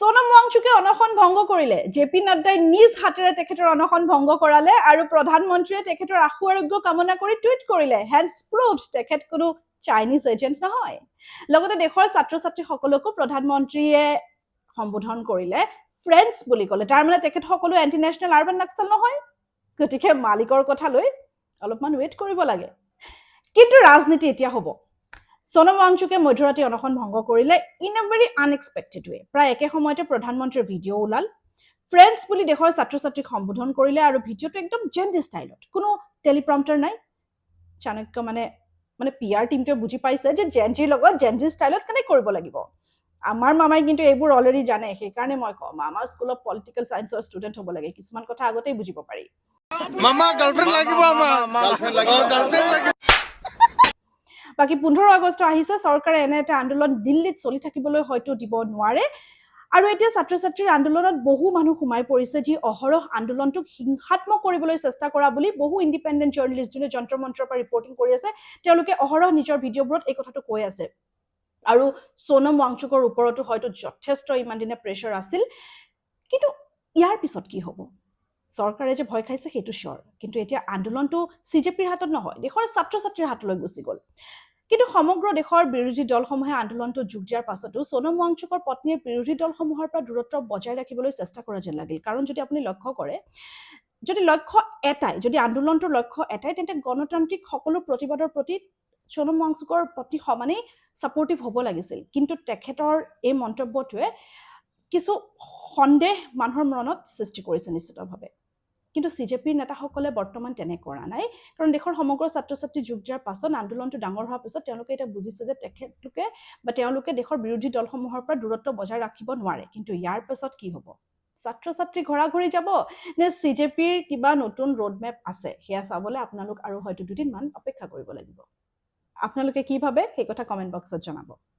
সোনম ৱাংচুকে অনশন ভংগ কৰিলে জেপি নাড্ডাই নিজ হাতেৰে তেখেতৰ অনশন ভংগ কৰালে আৰু প্ৰধানমন্ত্ৰীয়ে তেখেতৰ আশু আৰোগ্য কামনা কৰি টুইট কৰিলে হেন্স প্ৰুভড তেখেত কোনো চাইনিজ এজেন্ট নহয় লগতে দেশৰ ছাত্ৰ ছাত্ৰী সকলকো প্ৰধানমন্ত্ৰীয়ে সম্বোধন কৰিলে ফ্ৰেণ্ডছ বুলি ক'লে তাৰ মানে তেখেত সকলো ইণ্টাৰনেশ্যনেল আৰবান নক্সাল নহয় গতিকে মালিকৰ কথা লৈ অলপমান ৱেইট কৰিব লাগে কিন্তু ৰাজনীতি এতিয়া হ'ব সোনম ৱাংচুকে মধ্যৰাতি অনশন ভংগ কৰিলে ইন এ ভেৰি আনএক্সপেক্টেড ৱে প্ৰায় একে সময়তে প্ৰধানমন্ত্ৰীৰ ভিডিঅ' ওলাল ফ্ৰেণ্ডছ বুলি দেশৰ ছাত্ৰ ছাত্ৰীক সম্বোধন কৰিলে আৰু ভিডিঅ'টো একদম জেণ্টি ষ্টাইলত কোনো টেলিপ্ৰম্পটাৰ নাই চাণক্য মানে পিআৰ টিমটোৱে বুজি পাইছে যে জেণ্টিৰ লগত জেণ্টি ষ্টাইলত কেনেকৈ কৰিব লাগিব আমাৰ মামাই কিন্তু এইবোৰ অলৰেডি জানে সেইকাৰণে মই কওঁ মামা স্কুল অফ পলিটিকেল চায়েন্সৰ ষ্টুডেণ্ট হ'ব লাগে কিছুমান কথা আগতেই বুজিব পাৰি মামা গাৰ্লফ্ৰেণ্ড লাগিব গাৰ্লফ্ৰেণ্ড বাকি 15 আগষ্ট আহিছে চৰকাৰে এনে এটা আন্দোলন দিল্লীত চলি থাকিবলৈ হয়তো দিব নোৱাৰে আৰু এতিয়া ছাত্ৰ ছাত্ৰীৰ আন্দোলনত বহু মানুহ সোমাই পৰিছে যি অহৰহ আন্দোলনটোক হিংসাত্মক কৰিবলৈ চেষ্টা কৰা বুলি বহু ইণ্ডিপেণ্ডেণ্ট জাৰ্নেলিষ্ট যোনে যন্ত্ৰ মন্ত্ৰৰ পৰা ৰিপৰ্টিং কৰি আছে তেওঁলোকে অহৰহ নিজৰ ভিডিঅ'বোৰত এই কথাটো কৈ আছে আৰু সোনম ৱাংচুকৰ ওপৰতো হয়তো যথেষ্ট ইমান দিনে প্ৰেছাৰ আছিল কিন্তু ইয়াৰ পিছত কি হ'ব চৰকাৰে যে ভয় খাইছে সেইটো চিয়ৰ কিন্তু এতিয়া আন্দোলনটো সিজেপিৰ হাতত নহয় দেশৰ ছাত্ৰ ছাত্ৰীৰ হাতলৈ গুচি গ'ল কিন্তু সমগ্ৰ দেশৰ বিৰোধী দলসমূহে আন্দোলনটো যোগ দিয়াৰ পাছতো সোনম ৱাংচুকৰ পত্নীয়ে বিৰোধী দলসমূহৰ পৰা দূৰত্ব বজাই ৰাখিবলৈ চেষ্টা কৰা যেন লাগিল কাৰণ যদি আপুনি লক্ষ্য কৰে যদি লক্ষ্য এটাই যদি আন্দোলনটোৰ লক্ষ্য এটাই তেন্তে গণতান্ত্ৰিক সকলো প্ৰতিবাদৰ প্ৰতি সোনম ৱাংচুকৰ প্ৰতি সমানেই ছাপৰ্টিভ হ'ব লাগিছিল কিন্তু তেখেতৰ এই মন্তব্যটোৱে কিছু সন্দেহ মানুহৰ মনত সৃষ্টি কৰিছে নিশ্চিতভাৱে কিন্তু সিজেপিৰ নেতাসকলে বৰ্তমান তেনে কৰা নাই কাৰণ দেশৰ সমগ্ৰ ছাত্ৰ ছাত্ৰী যোগ দিয়াৰ পাছত আন্দোলনটো ডাঙৰ হোৱাৰ পিছত তেওঁলোকে এটা বুজিছে যে তেওঁলোকে দেশৰ বিৰোধী দলসমূহৰ পৰা দূৰত্ব বজাই ৰাখিব নোৱাৰে কিন্তু ইয়াৰ পিছত কি হ'ব ছাত্ৰ ছাত্ৰী ঘৰা-ঘৰি যাব নে সিজেপিৰ কিবা নতুন ৰোডমেপ আছে সেয়া চাবলৈ আপোনালোক আৰু হয়তো দুদিনমান অপেক্ষা কৰিব লাগিব আপোনালোকে কি ভাবে সেই কথা কমেন্ট বক্সত জনাব